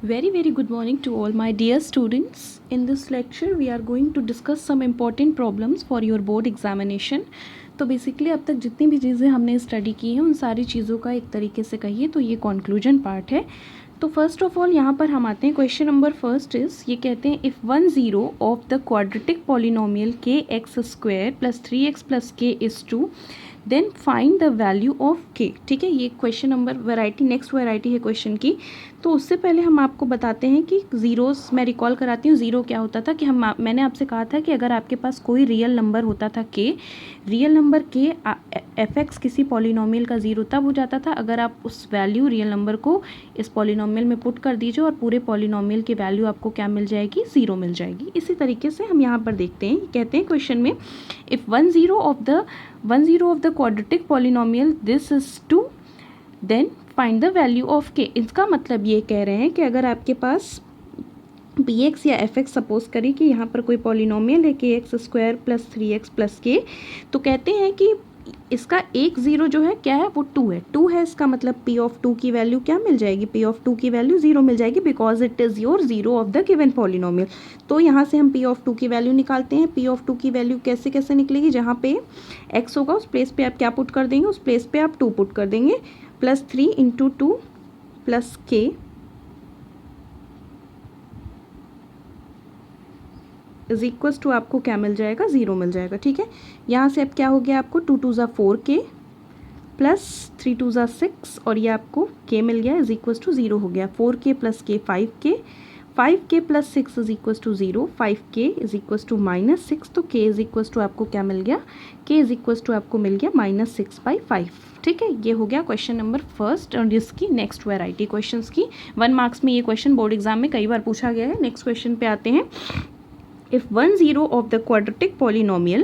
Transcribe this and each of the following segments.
Very good morning to all my dear students. In this lecture we are going to discuss some important problems for your board examination. तो basically अब तक जितनी भी चीज़ें हमने study की हैं उन सारी चीज़ों का एक तरीके से कहिए तो ये कंक्लूजन पार्ट है. तो फर्स्ट ऑफ ऑल यहाँ पर हम आते हैं. क्वेश्चन नंबर फर्स्ट इज़, ये कहते हैं if 1 0 of the quadratic polynomial K X square plus 3x plus K is 2 then find the value of K. ठीक है, ये question number variety next variety है क्वेश्चन की. तो उससे पहले हम आपको बताते हैं कि ज़ीरोज़ मैं रिकॉल कराती हूँ. ज़ीरो क्या होता था कि मैंने आपसे कहा था कि अगर आपके पास कोई रियल नंबर होता था के, रियल नंबर के एफ एक्स किसी पॉलिनोमियल का ज़ीरो तब हो जाता था अगर आप उस वैल्यू रियल नंबर को इस पॉलिनोमियल में पुट कर दीजिए और पूरे पॉलिनोमियल की वैल्यू आपको क्या मिल जाएगी, ज़ीरो मिल जाएगी. इसी तरीके से हम यहाँ पर देखते हैं. कहते हैं क्वेश्चन में if 1 0 of the quadratic polynomial this is 2 then find the value of K. इसका मतलब ये कह रहे हैं कि अगर आपके पास पी एक्स या एफ एक्स सपोज करें कि यहाँ पर कोई पॉलिनोमियल है के X square plus 3x plus के, तो कहते हैं कि इसका एक ज़ीरो जो है क्या है वो 2 है. 2 है इसका मतलब पी ऑफ 2 की वैल्यू क्या मिल जाएगी, पी ऑफ 2 की वैल्यू 0 मिल जाएगी because it is your zero of the given polynomial. तो यहाँ से हम पी ऑफ 2 की वैल्यू निकालते हैं. पी ऑफ 2 की वैल्यू कैसे कैसे निकलेगी, जहाँ पे x होगा उस प्लेस पे आप क्या पुट कर देंगे, उस प्लेस पे आप 2 पुट कर देंगे. प्लस 3 इंटू 2 प्लस के इज इक्वल्स टू आपको क्या मिल जाएगा, 0 मिल जाएगा. ठीक है, यहाँ से अब क्या हो गया आपको 2 2 ज़ा 4k प्लस 3 2 ज़ा 6 और ये आपको k मिल गया इज इक्वल्स टू 0 हो गया. 4k plus k 5k, 5k plus 6 is equals to 0, 5k is equals to -6. तो k इज इक्वल्स टू आपको क्या मिल गया, k इज इक्वल्स टू आपको मिल गया -6/5. ठीक है, ये हो गया क्वेश्चन नंबर फर्स्ट. और इसकी नेक्स्ट वैरायटी क्वेश्चंस की 1 मार्क्स में ये क्वेश्चन बोर्ड एग्जाम में कई बार पूछा गया है. नेक्स्ट क्वेश्चन पे आते हैं. If 1 0 of the quadratic polynomial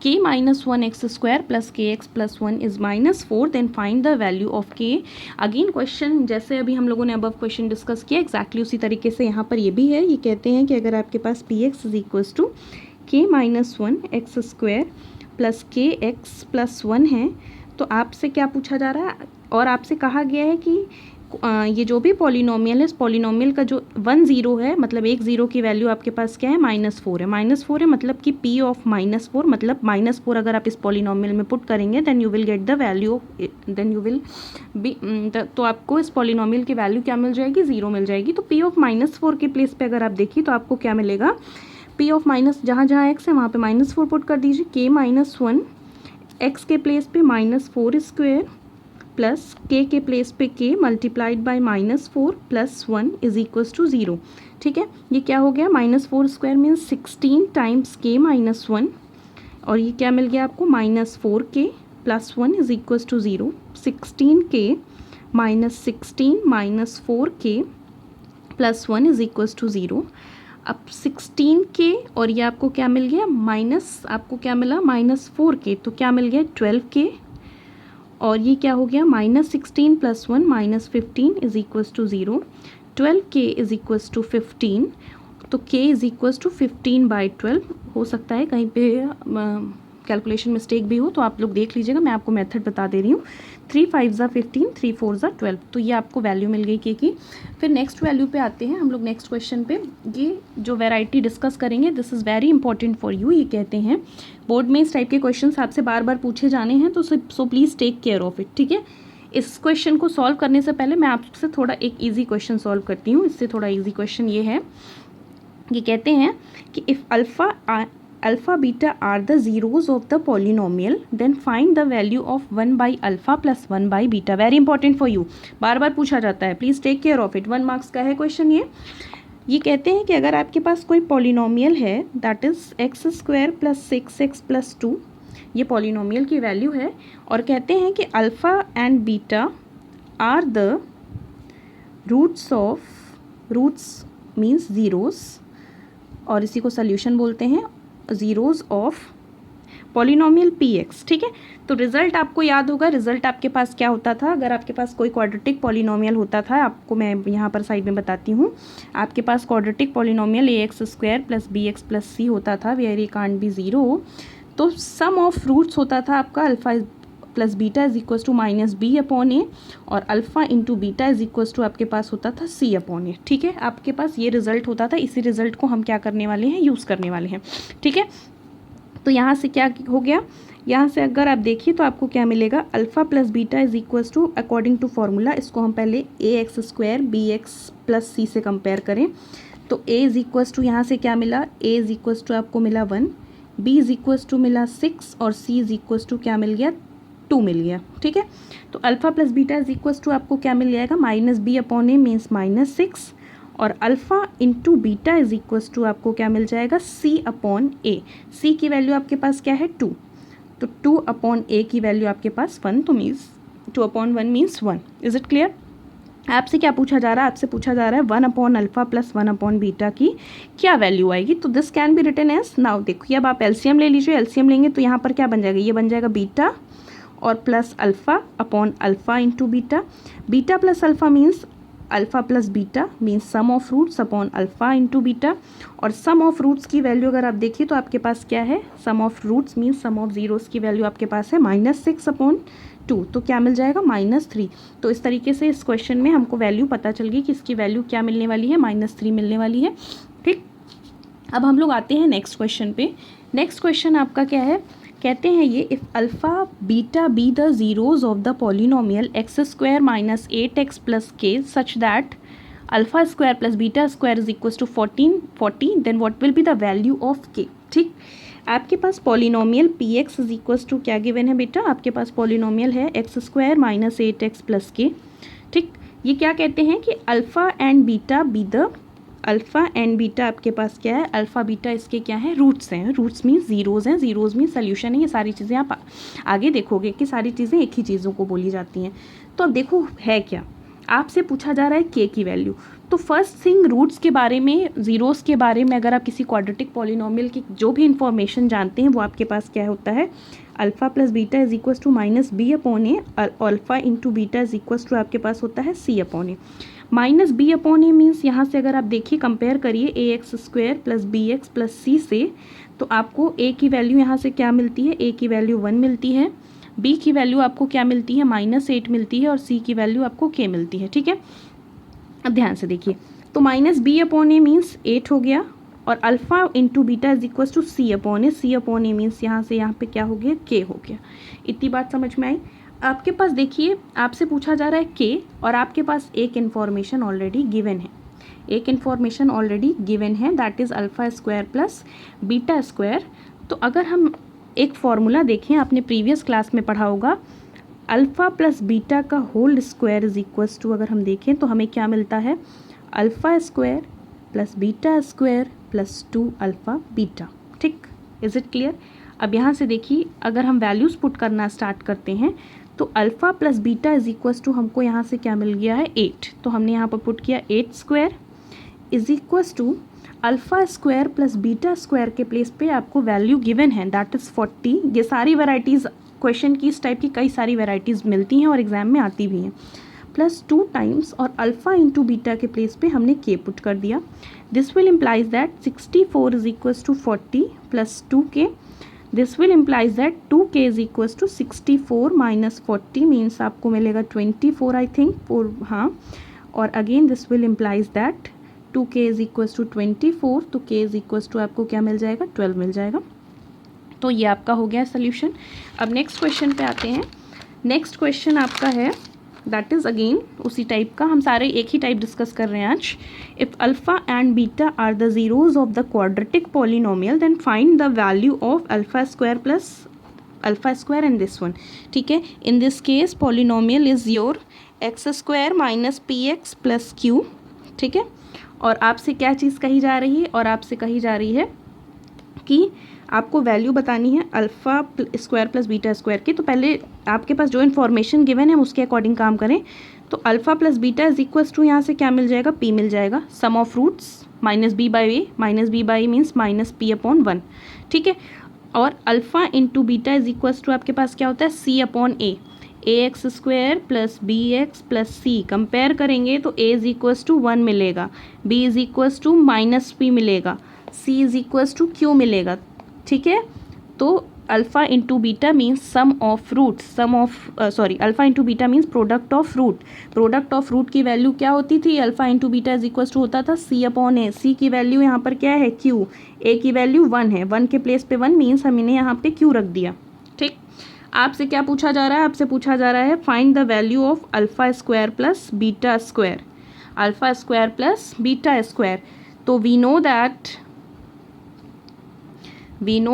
k minus 1x square plus kx plus 1 is -4 then find the value of k. Again question जैसे अभी हम लोगों ने अबव क्वेश्चन डिस्कस किया एग्जैक्टली उसी तरीके से यहाँ पर ये भी है. ये कहते हैं कि अगर आपके पास P X is equals to K minus 1x square plus K X plus 1 है तो आपसे क्या पूछा जा रहा है और आपसे कहा गया है कि ये जो भी पॉलिनोमियल है इस पॉलिनोमियल का जो 1 0 है मतलब एक ज़ीरो की वैल्यू आपके पास क्या है, -4 है. -4 है मतलब कि p ऑफ -4 मतलब -4 अगर आप इस पॉलिनोमियल में पुट करेंगे then you will get the value, then you will be तो आपको इस पॉलिनोमियल की वैल्यू क्या मिल जाएगी, 0 मिल जाएगी. तो p ऑफ -4 के प्लेस पे अगर आप देखिए तो आपको क्या मिलेगा, p ऑफ माइनस जहाँ जहाँ x है वहाँ पे -4 पुट कर दीजिए. k माइनस 1 x के प्लेस पे -4 स्क्वायर प्लस के प्लेस पे k multiplied by -4 plus 1 is equals to 0. ठीक है, ये क्या हो गया, -4 square means 16 times k minus 1 और ये क्या मिल गया आपको -4k plus 1 is equals to 0. 16k minus 16 minus 4k plus 1 is equals to 0. अब 16k और ये आपको क्या मिल गया माइनस, आपको क्या मिला -4k तो क्या मिल गया 12k और ये क्या हो गया -16 plus 1 -15 is equals to 0. 12k is equals to 15 तो k इज इक्वल्स टू 15/12. हो सकता है कहीं पे कैलकुलेशन मिस्टेक भी हो तो आप लोग देख लीजिएगा, मैं आपको मेथड बता दे रही हूँ. 3 5 ज़ा 15, 3 4 ज़ा 12. तो ये आपको वैल्यू मिल गई के की. फिर नेक्स्ट वैल्यू पे आते हैं हम लोग. नेक्स्ट क्वेश्चन पे ये जो वैरायटी डिस्कस करेंगे this is very important for you. ये कहते हैं बोर्ड में इस टाइप के क्वेश्चंस आपसे बार बार पूछे जाने हैं तो so please take care of it. ठीक है, इस क्वेश्चन को सॉल्व करने से पहले मैं आपसे थोड़ा एक ईजी क्वेश्चन सॉल्व करती हूँ. इससे थोड़ा ईजी क्वेश्चन ये है, ये कहते हैं कि if alpha beta are the zeros of the polynomial then find the value of alpha plus beta. Very important for you, बार बार पूछा जाता है, please take care of it. 1 marks का है क्वेश्चन ये कहते हैं कि अगर आपके पास कोई पॉलिनोमियल है that is x square plus 6x plus 2, ये पॉलिनोमियल की वैल्यू है और कहते हैं कि alpha and beta are the roots means zeros और इसी को सल्यूशन बोलते हैं, zeros of polynomial P X. ठीक है, तो रिज़ल्ट आपको याद होगा. रिज़ल्ट आपके पास क्या होता था, अगर आपके पास कोई क्वाड्रेटिक पॉलिनोमियल होता था, आपको मैं यहाँ पर साइड में बताती हूँ. आपके पास quadratic polynomial ax square plus bx plus c होता था वेयर ये कांट बी 0. तो सम ऑफ रूट्स होता था आपका alpha plus beta is equal to minus B upon ए, और alpha into beta is equal to आपके पास होता था सी अपॉन ए। ठीक है, आपके पास ये रिजल्ट होता था, इसी रिजल्ट को हम क्या करने वाले हैं, यूज़ करने वाले हैं। ठीक है, तो यहाँ से क्या हो गया, यहाँ से अगर आप देखिए तो आपको क्या मिलेगा, alpha plus beta is equals to according to formula, इसको हम पहले A x square B x plus C से कंपेयर करें तो ए इज इक्वल्स टू यहाँ से क्या मिला, ए इज इक्वल्स टू आपको मिला 1, बी इज इक्वल्स टू मिला 6 और सी इज इक्वल्स टू क्या मिल गया, 2 मिल गया। ठीक है, तो alpha plus beta is equals to आपको क्या मिल जाएगा, minus B upon A means -6, और alpha into beta is equals to आपको क्या मिल जाएगा, सी अपॉन ए। सी की वैल्यू आपके पास क्या है 2, तो 2 अपॉन ए की वैल्यू आपके पास 1, तो means 2 upon 1 means 1। Is it clear? आपसे क्या पूछा जा रहा है, आपसे पूछा जा रहा है 1 upon alpha plus 1 upon beta की क्या वैल्यू आएगी, तो this can be written as, now देखिए अब आप एलसीएम ले लीजिए, एलसीएम लेंगे तो यहाँ पर क्या बन जाएगा, ये बन जाएगा बीटा और plus alpha upon alpha into beta, beta plus alpha means alpha plus beta means sum of roots upon alpha into beta, और सम ऑफ रूट्स की वैल्यू अगर आप देखिए तो आपके पास क्या है, sum of roots means sum of zeros की वैल्यू आपके पास है -6 अपॉन 2, तो क्या मिल जाएगा -3। तो इस तरीके से इस क्वेश्चन में हमको वैल्यू पता चल गई कि इसकी वैल्यू क्या मिलने वाली है, -3 मिलने वाली है। ठीक, अब हम लोग आते हैं नेक्स्ट क्वेश्चन पे। नेक्स्ट क्वेश्चन आपका क्या है, कहते हैं ये, if alpha beta be the zeros of the polynomial X square minus 8x plus K such that alpha square plus beta square is equal to 40, then what will be the value of K. ठीक, आपके पास polynomial P X is equal to क्या given है बेटा, आपके पास polynomial है X square minus 8x plus के। ठीक, ये क्या कहते हैं कि alpha and beta be the, alpha and beta आपके पास क्या है, अल्फ़ा बीटा इसके क्या है, रूट्स हैं, रूट्स मीन्स ज़ीरोज़ हैं, ज़ीरोज़ मीन्स सोल्यूशन है। ये सारी चीज़ें आप आगे देखोगे कि सारी चीज़ें एक ही चीज़ों को बोली जाती हैं। तो अब देखो है क्या, आपसे पूछा जा रहा है के की वैल्यू। तो फर्स्ट थिंग रूट्स के बारे में, ज़ीरोज़ के बारे में अगर आप किसी क्वाड्रेटिक पॉलिनोमियल की जो भी इंफॉर्मेशन जानते हैं वो आपके पास क्या होता है, alpha plus beta is equals to minus B upon A, alpha into beta is equals to आपके पास होता है C upon A. Minus B upon A means यहाँ से अगर आप देखिए कंपेयर करिए A x square plus B x plus C से, तो आपको ए की वैल्यू यहाँ से क्या मिलती है, ए की वैल्यू 1 मिलती है, बी की वैल्यू आपको क्या मिलती है, -8 मिलती है, और सी की वैल्यू आपको के मिलती है। ठीक है, अब ध्यान से देखिए, तो minus B upon A means 8 हो गया, और alpha into beta is equal to C upon A, C upon A means यहाँ से यहाँ पे क्या हो गया, के हो गया। इतनी बात समझ में आई? आपके पास देखिए आपसे पूछा जा रहा है के, और आपके पास एक इन्फॉर्मेशन ऑलरेडी गिवन है, एक इन्फॉर्मेशन ऑलरेडी गिवन है, that is alpha square plus beta square. तो अगर हम एक फॉर्मूला देखें, आपने प्रीवियस क्लास में पढ़ा होगा, अल्फ़ा प्लस बीटा का whole square is equals to, अगर हम देखें तो हमें क्या मिलता है, alpha square plus beta square plus 2 alpha beta. ठीक, इज़ इट क्लियर? अब यहाँ से देखिए अगर हम वैल्यूज़ पुट करना स्टार्ट करते हैं तो alpha plus beta is equals to हमको यहाँ से क्या मिल गया है, 8, तो हमने यहाँ पर पुट किया 8 square is equals to alpha square plus beta square के प्लेस पे आपको वैल्यू गिवन है, दैट इज़ 40। ये सारी वैराइटीज़ क्वेश्चन की, इस टाइप की कई सारी वैराइटीज़ मिलती हैं और एग्जाम में आती भी हैं, प्लस 2 टाइम्स, और अल्फ़ा इंटू बीटा के प्लेस पे हमने के पुट कर दिया। This will implies that 64 is equals to 40 plus 2k, this will implies that 2k is equals to 64 minus 40 means आपको मिलेगा 24 आई थिंक, हाँ, और again this will implies that 2k is equals to 24, तो k is equals to आपको क्या मिल जाएगा, 12 मिल जाएगा। तो ये आपका हो गया सोल्यूशन। अब नेक्स्ट क्वेश्चन पे आते हैं। नेक्स्ट क्वेश्चन आपका है, दैट इज़ अगेन उसी टाइप का, हम सारे एक ही टाइप डिस्कस कर रहे हैं आज। If alpha and beta are the zeros of the quadratic polynomial then find the value of alpha square plus alpha square and this one. ठीक है, in this case polynomial is your X square minus P X plus Q. ठीक है, और आपसे क्या चीज़ कही जा रही है, और आपसे कही जा रही है कि आपको वैल्यू बतानी है alpha square plus beta square की। तो पहले आपके पास जो इन्फॉर्मेशन गिवन है उसके अकॉर्डिंग काम करें। तो alpha plus beta is equals to यहाँ से क्या मिल जाएगा, पी मिल जाएगा, sum of roots minus B by A, minus B by means minus P upon 1। ठीक है, और alpha into beta is equals to आपके पास क्या होता है, C upon A, A x square plus B x plus C. Compare करेंगे तो ए इज इक्वल्स टू 1 मिलेगा, B is equals to minus P मिलेगा, C is equals to Q मिलेगा। ठीक है, तो alpha into beta means sum of root, alpha into beta means product of root. Product of root की value क्या होती थी, alpha into beta is equal to होता था सी अपॉन ए। सी की वैल्यू यहाँ पर क्या है, क्यू। ए की वैल्यू 1 है, 1 के प्लेस पे 1 मीन्स हम इन्हें यहाँ पे क्यू रख दिया। ठीक, आपसे क्या पूछा जा रहा है, आपसे पूछा जा रहा है find the value of alpha square plus beta square, alpha square plus beta square. तो वी नो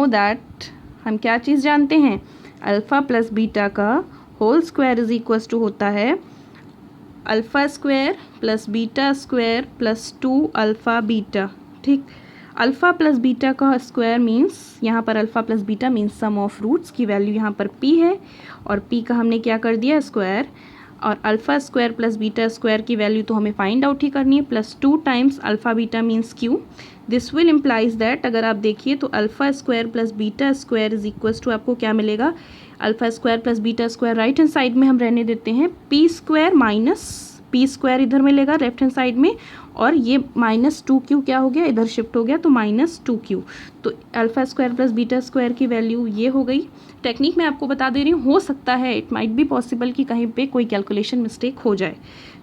दैट हम क्या चीज़ जानते हैं, अल्फ़ा प्लस बीटा का whole square is equals to होता है alpha square plus beta square plus 2 alpha beta. ठीक, अल्फ़ा प्लस बीटा का स्क्वायर मीन्स यहाँ पर alpha plus beta means sum of roots की वैल्यू यहाँ पर p है और p का हमने क्या कर दिया स्क्वायर, और alpha square plus beta square की वैल्यू तो हमें फाइंड आउट ही करनी है, plus 2 times alpha beta means q। This will implies that अगर आप देखिए तो alpha square plus beta square is equals to आपको क्या मिलेगा, alpha square plus beta square right hand side में हम रहने देते हैं, P square minus P square इधर मिलेगा लेफ्ट हैंड साइड में, और ये माइनस 2q क्या हो गया, इधर शिफ्ट हो गया तो माइनस 2q। तो alpha square plus beta square की वैल्यू ये हो गई। टेक्निक मैं आपको बता दे रही हूँ, हो सकता है इट माइट बी पॉसिबल कि कहीं पे कोई कैलकुलेशन मिस्टेक हो जाए।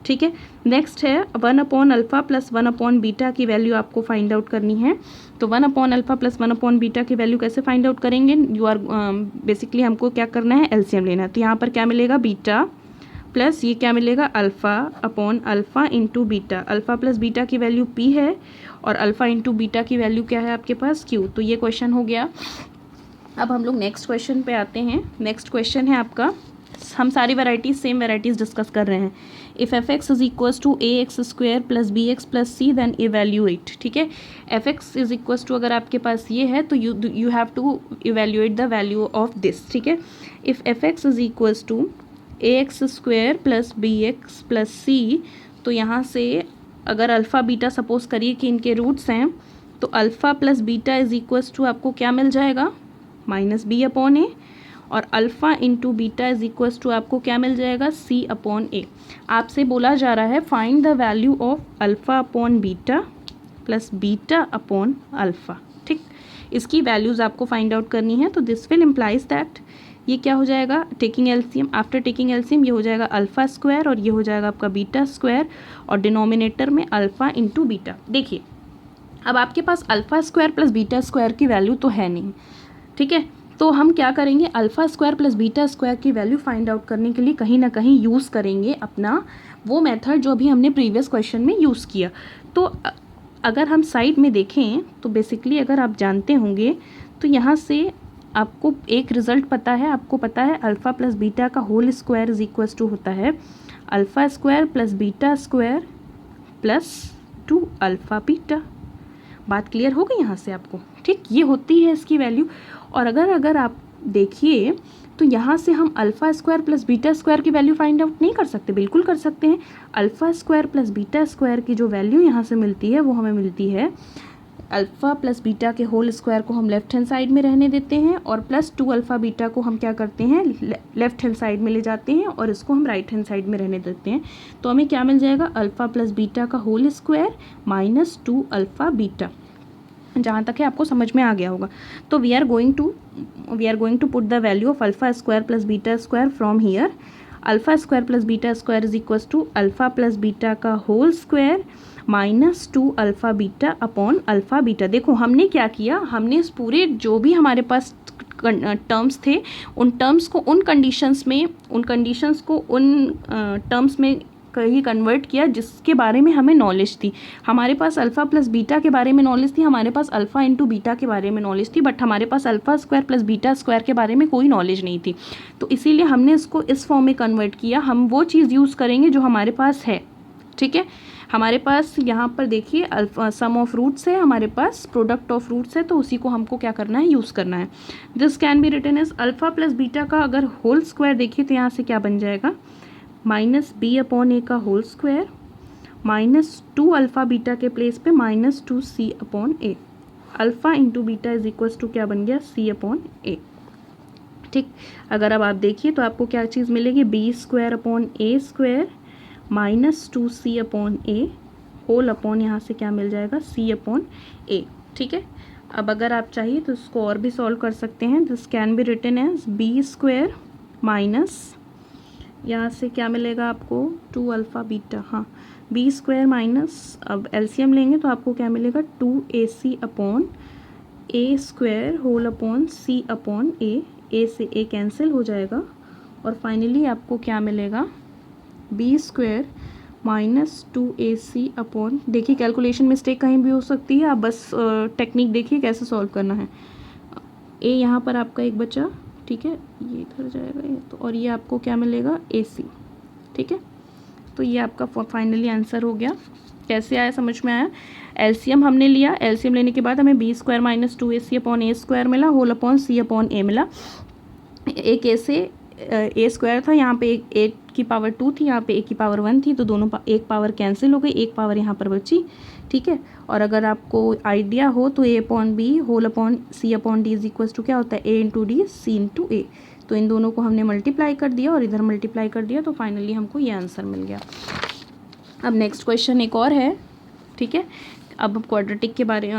ठीक है, नेक्स्ट है 1 upon alpha plus 1 upon beta की वैल्यू आपको फाइंड आउट करनी है। तो 1 upon alpha plus 1 upon beta की वैल्यू कैसे फाइंड आउट करेंगे, यू आर बेसिकली हमको क्या करना है, एलसीएम लेना है। तो यहाँ पर क्या मिलेगा, बीटा प्लस ये क्या मिलेगा, alpha upon alpha into beta. Alpha plus beta की वैल्यू p है और अल्फ़ा इंटू बीटा की वैल्यू क्या है आपके पास, q। तो ये क्वेश्चन हो गया। अब हम लोग नेक्स्ट क्वेश्चन पे आते हैं। नेक्स्ट क्वेश्चन है आपका, हम सारी सेम वेराइटीज़ डिस्कस कर रहे हैं। If f x is equals to a x square plus B x plus c then evaluate. ठीक है, f x is equals to अगर आपके पास ये है तो you have to evaluate the value of this. ठीक है, if f x is equals to a x square plus B x plus c, तो यहाँ से अगर अल्फ़ा बीटा सपोज करिए कि इनके रूट्स हैं, तो alpha plus beta is equals to आपको क्या मिल जाएगा, माइनस बी अपॉन ए, और alpha into beta is equals to आपको क्या मिल जाएगा, सी अपॉन ए। आपसे बोला जा रहा है find the value of alpha upon beta plus beta upon alpha. ठीक, इसकी वैल्यूज़ आपको फाइंड आउट करनी है। तो दिस विल इम्प्लाइज दैट ये क्या हो जाएगा, taking LCM, after taking LCM ये हो जाएगा अल्फ़ा स्क्वायर और ये हो जाएगा आपका बीटा स्क्वायर, और डिनोमिनेटर में अल्फ़ा इंटू बीटा। देखिए अब आपके पास alpha square plus beta square की वैल्यू तो है नहीं। ठीक है, तो हम क्या करेंगे, alpha square plus beta square की वैल्यू फाइंड आउट करने के लिए कहीं ना कहीं यूज़ करेंगे अपना वो मेथड जो अभी हमने प्रीवियस क्वेश्चन में यूज़ किया। तो अगर हम साइड में देखें तो बेसिकली अगर आप जानते होंगे तो यहाँ से आपको एक रिज़ल्ट पता है, आपको पता है अल्फ़ा प्लस बीटा का whole square is equals to होता है alpha square plus beta square plus 2 alpha beta. बात क्लियर हो गई यहाँ से आपको। ठीक, ये होती है इसकी वैल्यू। और अगर आप देखिए तो यहाँ से हम alpha square plus beta square की वैल्यू फाइंड आउट नहीं कर सकते, बिल्कुल कर सकते हैं। Alpha square plus beta square की जो वैल्यू यहाँ से मिलती है वो हमें मिलती है अल्फ़ा प्लस बीटा के होल स्क्वायर को हम लेफ्ट हैंड साइड में रहने देते हैं और प्लस 2 अल्फ़ा बीटा को हम क्या करते हैं, लेफ्ट हैंड साइड में ले जाते हैं और इसको हम राइट हैंड साइड में रहने देते हैं। तो हमें क्या मिल जाएगा, अल्फ़ा प्लस बीटा का whole square minus 2 alpha beta. जहाँ तक है आपको समझ में आ गया होगा। तो we are going to put the value of alpha square plus beta square from here. Alpha square plus beta square is equals to alpha plus beta का whole square minus 2 alpha beta upon alpha beta. देखो हमने क्या किया, हमने इस पूरे जो भी हमारे पास टर्म्स थे उन टर्म्स को उन कंडीशंस को उन टर्म्स में ही कन्वर्ट किया जिसके बारे में हमें नॉलेज थी। हमारे पास अल्फ़ा प्लस बीटा के बारे में नॉलेज थी, हमारे पास अल्फ़ा इंटू बीटा के बारे में नॉलेज थी, बट हमारे पास alpha square plus beta square के बारे में कोई नॉलेज नहीं थी। तो इसीलिए हमने इसको इस फॉर्म में कन्वर्ट किया। हम वो चीज़ यूज़ करेंगे जो हमारे पास है। ठीक है, हमारे पास यहाँ पर देखिए अल्फ़ा सम ऑफ रूट्स है, हमारे पास प्रोडक्ट ऑफ रूट्स है, तो उसी को हमको क्या करना है, यूज़ करना है। This can be written as alpha plus beta का अगर होल स्क्वायर देखिए तो यहाँ से क्या बन जाएगा, माइनस बी अपॉन ए का whole square minus 2 alpha beta के प्लेस पे minus 2 C upon A. Alpha into beta is equals to क्या बन गया, सी अपॉन ए। ठीक, अगर अब आप देखिए तो आपको क्या चीज़ मिलेगी, बी स्क्वायर अपॉन ए स्क्वायर माइनस 2 सी अपॉन ए होल अपॉन यहाँ से क्या मिल जाएगा, सी अपॉन ए। ठीक है, अब अगर आप चाहिए तो इसको और भी सॉल्व कर सकते हैं। This can be written as B square minus, यहाँ से क्या मिलेगा आपको 2 अल्फ़ा बीटा, हाँ बी स्क्वायर माइनस, अब एलसीएम लेंगे तो आपको क्या मिलेगा 2ac upon A square whole upon C upon A से ए कैंसिल हो जाएगा और फाइनली आपको क्या मिलेगा B square minus 2ac upon, देखिए कैलकुलेशन मिस्टेक कहीं भी हो सकती है, आप बस टेक्निक देखिए कैसे सॉल्व करना है। ए यहाँ पर आपका एक बचा, ठीक है, ये इधर जाएगा ये तो, और ये आपको क्या मिलेगा ac, ठीक है। तो ये आपका फाइनली आंसर हो गया। कैसे आया समझ में आया? एलसीएम हमने लिया, एलसीएम लेने के बाद हमें b square minus 2ac upon ए स्क्वायर मिला, whole upon C upon a मिला। एक ए से ए स्क्वायर था, यहाँ पे एक ए की पावर 2 थी, यहाँ पे ए की पावर 1 थी, तो दोनों एक पावर कैंसिल हो गई, एक पावर यहाँ पर बची, ठीक है। और अगर आपको आइडिया हो तो a upon b whole upon C upon d is equal to क्या होता है a into d c into a. तो इन दोनों को हमने मल्टीप्लाई कर दिया और इधर मल्टीप्लाई कर दिया, तो फाइनली हमको ये आंसर मिल गया। अब नेक्स्ट क्वेश्चन एक और है, ठीक है। अब क्वाड्रेटिक के बारे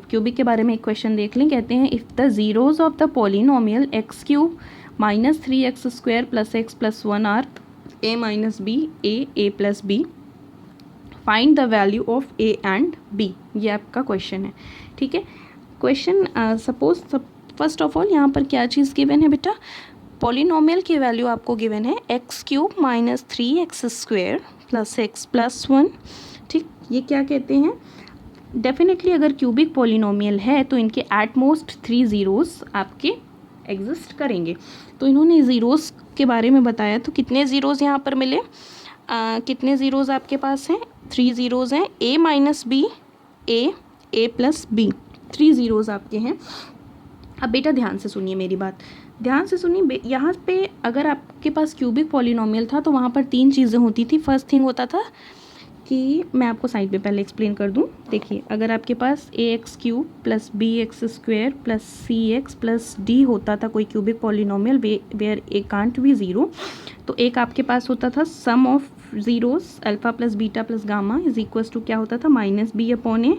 क्यूबिक के बारे में एक क्वेश्चन देख लें। कहते हैं if the zeros of the polynomial X cube minus 3x square plus X plus 1 are A minus B A plus B, find the value of A and B. ये आपका क्वेश्चन है, ठीक है। Question suppose first of all यहाँ पर क्या चीज़ given है बेटा, पॉलिनोमियल की वैल्यू आपको गिवन है x cube minus 3x square plus X plus 1, ठीक। ये क्या कहते हैं, डेफिनेटली अगर क्यूबिक पॉलिनोमियल है तो इनके एट मोस्ट 3 ज़ीरोज़ आपके एग्जिस्ट करेंगे। तो इन्होंने ज़ीरोज़ के बारे में बताया, तो कितने ज़ीरोज़ यहाँ पर मिले, कितने ज़ीरोज़ आपके पास हैं, 3 ज़ीरोज़ हैं, ए माइनस बी ए प्लस बी, 3 ज़ीरोज़ आपके हैं। अब बेटा ध्यान से सुनिए मेरी बात, ध्यान से सुनिए। यहाँ पे अगर आपके पास क्यूबिक पॉलिनोमियल था तो वहाँ पर 3 चीज़ें होती थी। फर्स्ट थिंग होता था कि मैं आपको साइड पे पहले एक्सप्लेन कर दूं। देखिए अगर आपके पास a x cube plus B x square plus c x plus d होता था कोई cubic polynomial where a can't be zero, तो एक आपके पास होता था sum of zeros alpha plus beta plus gamma is equals to क्या होता था माइनस बी अपॉन ए,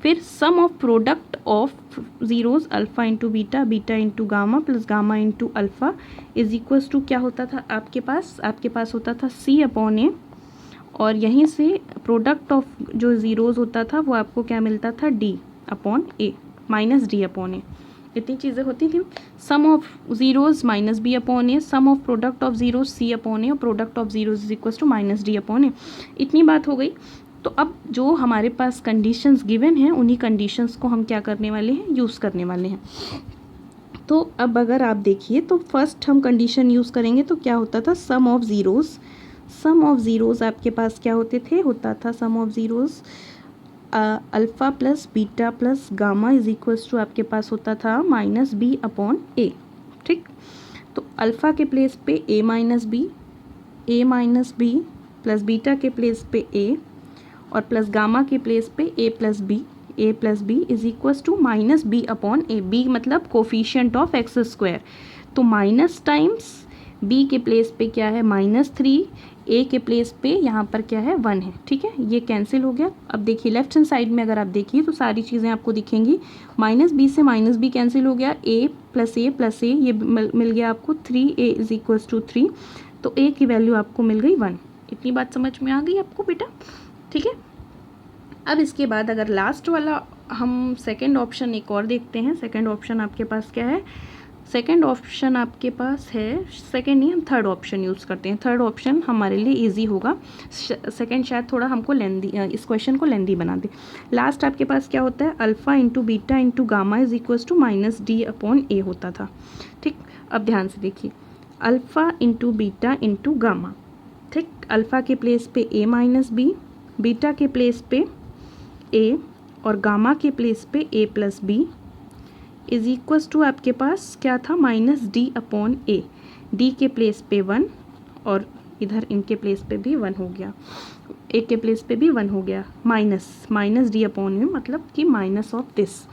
फिर sum of product of zeros alpha into beta beta into gamma plus gamma into alpha is equals to क्या होता था आपके पास होता था सी अपॉन ए, और यहीं से प्रोडक्ट ऑफ जो ज़ीरोज़ होता था वो आपको क्या मिलता था d upon A minus d upon a. इतनी चीज़ें होती थी, sum of zeros minus B upon a, sum of product of zeros c upon ए और product of zeros is equals to minus d upon a. इतनी बात हो गई। तो अब जो हमारे पास कंडीशंस गिवन हैं उन्हीं कंडीशंस को हम क्या करने वाले हैं, यूज़ करने वाले हैं। तो अब अगर आप देखिए तो फर्स्ट हम कंडीशन यूज़ करेंगे तो क्या होता था सम ऑफ ज़ीरोज़ आपके पास क्या होता था sum of zeros alpha plus beta plus gamma is equals to आपके पास होता था माइनस बी अपॉन ए, ठीक। तो अल्फ़ा के प्लेस पे a minus b plus beta के प्लेस पे ए और प्लस गामा के प्लेस पे a plus B is equals to minus B upon a. B मतलब कोफिशिएंट ऑफ एक्स स्क्वायर, तो माइनस टाइम्स बी के प्लेस पे क्या है -3, ए के प्लेस पे यहाँ पर क्या है 1 है, ठीक है। ये कैंसिल हो गया। अब देखिए लेफ्ट हैंड साइड में अगर आप देखिए तो सारी चीज़ें आपको दिखेंगी, माइनस बी से माइनस बी कैंसिल हो गया, ए प्लस ए ये मिल गया आपको 3a इज इक्वल्स टू 3, तो ए की वैल्यू आपको मिल गई 1। इतनी बात समझ में आ गई आपको बेटा, ठीक है। अब इसके बाद अगर लास्ट वाला हम सेकेंड ऑप्शन एक और देखते हैं। सेकेंड ऑप्शन आपके पास क्या है, सेकेंड ऑप्शन आपके पास है, सेकेंड नहीं हम थर्ड ऑप्शन यूज़ करते हैं। थर्ड ऑप्शन हमारे लिए इजी होगा, सेकेंड शायद थोड़ा हमको लेंदी, इस क्वेश्चन को लेंदी बना दे। लास्ट आपके पास क्या होता है alpha into beta into gamma is equals to minus d upon a होता था, ठीक। अब ध्यान से देखिए alpha into beta into gamma, ठीक। अल्फ़ा के प्लेस पे ए माइनस बी, बीटा के प्लेस पे ए और गामा के प्लेस पे a plus B is equals to आपके पास क्या था minus d upon a. D के प्लेस पे 1 और इधर इनके प्लेस पे भी 1 हो गया, ए के प्लेस पे भी 1 हो गया, माइनस डी अपॉन ए मतलब कि माइनस ऑफ दिस।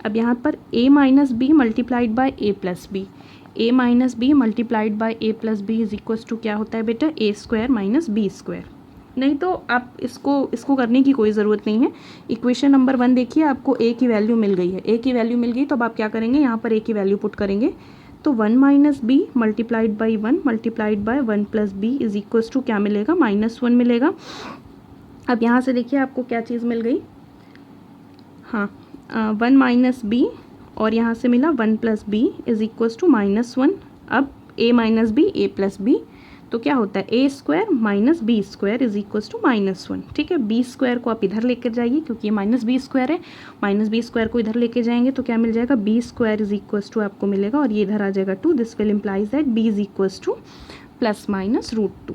अब यहाँ पर a minus B multiplied by a plus b, a minus B multiplied by a plus B is equals to क्या होता है बेटा a square minus B square. नहीं तो आप इसको करने की कोई ज़रूरत नहीं है। इक्वेशन नंबर 1 देखिए, आपको ए की वैल्यू मिल गई है, ए की वैल्यू मिल गई तो अब आप क्या करेंगे, यहाँ पर ए की वैल्यू पुट करेंगे। तो 1 minus B multiplied by 1 multiplied by 1 plus B is equals to क्या मिलेगा, -1 मिलेगा। अब यहाँ से देखिए आपको क्या चीज़ मिल गई, हाँ 1 माइनस बी और यहाँ से मिला 1 plus B is equals to -1। अब a minus B A plus b, तो क्या होता है a square minus B square is equals to -1। ठीक है, बी स्क्वायर को आप इधर लेकर जाइए क्योंकि ये माइनस बी स्क्वायर है, माइनस बी स्क्वायर को इधर लेके जाएंगे तो क्या मिल जाएगा, B square is equals to आपको मिलेगा और ये इधर आ जाएगा 2। This will implies that B is equals to ±√2।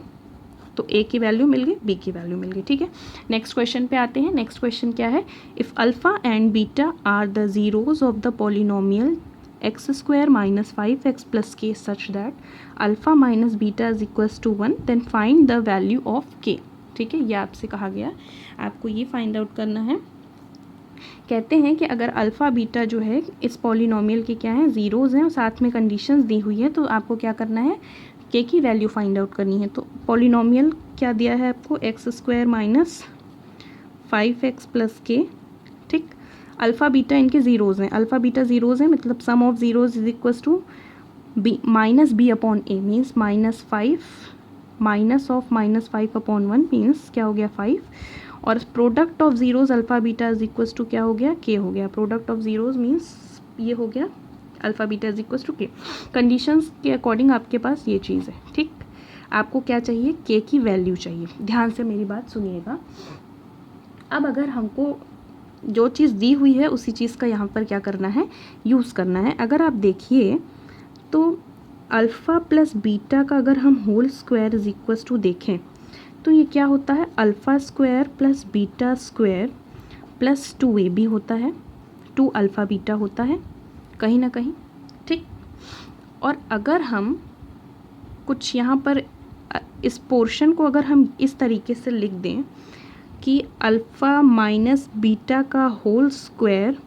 तो ए की वैल्यू मिल गई, बी की वैल्यू मिल गई। ठीक है, नेक्स्ट क्वेश्चन पे आते हैं। नेक्स्ट क्वेश्चन क्या है, if alpha and beta are the zeros of the polynomial x² - 5x + k such that alpha minus beta is equals to 1 then find the value of k। ठीक है, ये आपसे कहा गया, आपको ये फाइंड आउट करना है। कहते हैं कि अगर अल्फ़ा बीटा जो है इस पॉलिनोमियल के क्या है, ज़ीरोज़ हैं और साथ में कंडीशंस दी हुई है, तो आपको क्या करना है, k की वैल्यू फाइंड आउट करनी है। तो पॉलिनोमियल क्या दिया है आपको, x² - 5x + k। ठीक, अल्फ़ा बीटा इनके ज़ीरोज़ हैं, अल्फ़ा बीटा ज़ीरोज़ हैं मतलब sum of zeros is equals to b -b upon a means -5 -5/1 means क्या हो गया 5, और product of zeros alpha beta is equals to क्या हो गया, k हो गया। प्रोडक्ट ऑफ ज़ीरोज़ मीन्स ये हो गया alpha beta is equals to k। Conditions के अकॉर्डिंग आपके पास ये चीज़ है। ठीक, आपको क्या चाहिए, k की वैल्यू चाहिए। ध्यान से मेरी बात सुनिएगा। अब अगर हमको जो चीज़ दी हुई है उसी चीज़ का यहाँ पर क्या करना है, यूज़ करना है। अगर आप देखिए तो अल्फ़ा प्लस बीटा का अगर हम whole square is equals to देखें तो ये क्या होता है, alpha square plus beta square plus 2ab होता है, 2 अल्फ़ा बीटा होता है कहीं ना कहीं। ठीक, और अगर हम कुछ यहाँ पर इस पोर्शन को अगर हम इस तरीके से लिख दें कि अल्फ़ा माइनस बीटा का whole square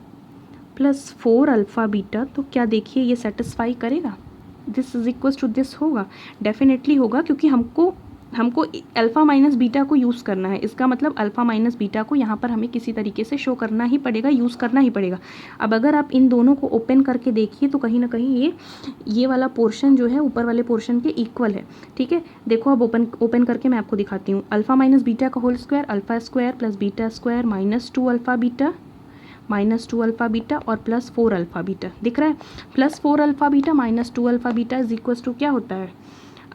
plus 4 alpha beta, तो क्या देखिए ये सेटिस्फाई करेगा, this is equals to this होगा, डेफिनेटली होगा, क्योंकि हमको अल्फ़ा माइनस बीटा को यूज़ करना है। इसका मतलब अल्फ़ा माइनस बीटा को यहाँ पर हमें किसी तरीके से शो करना ही पड़ेगा, यूज़ करना ही पड़ेगा। अब अगर आप इन दोनों को ओपन करके देखिए तो कहीं ना कहीं ये वाला पोर्शन जो है ऊपर वाले पोर्शन के इक्वल है। ठीक है, देखो अब ओपन करके मैं आपको दिखाती हूँ। अल्फ़ा माइनस बीटा का whole square, alpha square plus beta square -2 alpha beta -2 alpha beta और प्लस 4 अल्फ़ा बीटा दिख रहा है। Plus 4 alpha beta -2 alpha beta is equals to क्या होता है,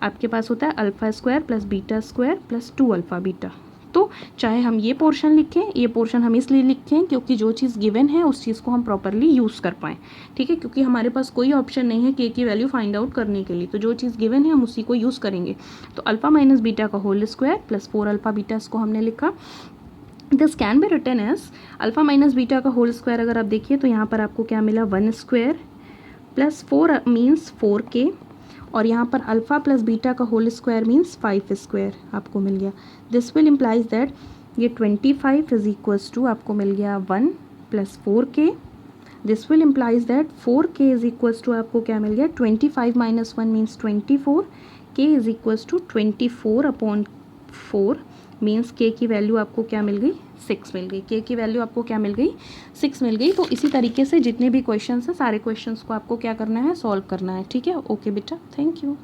आपके पास होता है alpha square plus beta square plus 2 alpha beta. तो चाहे हम ये पोर्शन लिखें, ये पोर्शन हम इसलिए लिखें क्योंकि जो चीज़ गिवन है उस चीज़ को हम प्रॉपरली यूज़ कर पाएँ। ठीक है, क्योंकि हमारे पास कोई ऑप्शन नहीं है k की वैल्यू फाइंड आउट करने के लिए, तो जो चीज़ गिवन है हम उसी को यूज़ करेंगे। तो अल्फ़ा माइनस बीटा का whole square plus 4 alpha beta, इसको हमने लिखा। This can be written as alpha minus beta का होल स्क्वायर। अगर आप देखिए तो यहाँ पर आपको क्या मिला, 1 स्क्वायर प्लस 4 मीन्स 4k, और यहाँ पर अल्फ़ा प्लस बीटा का होल स्क्वायर मीन्स 5 स्क्वायर आपको मिल गया। दिस विल इम्प्लाइज दैट ये 25 इज इक्वल्स टू आपको मिल गया 1 plus 4k। This will implies that 4k is equals to आपको क्या मिल गया, 25 - 1 means 24, k is equals to 24/4 means k की वैल्यू आपको क्या मिल गई, 6 मिल गई। k की वैल्यू आपको क्या मिल गई, 6 मिल गई। तो इसी तरीके से जितने भी क्वेश्चंस हैं सारे क्वेश्चंस को आपको क्या करना है, सॉल्व करना है। ठीक है, ओके बेटा, थैंक यू।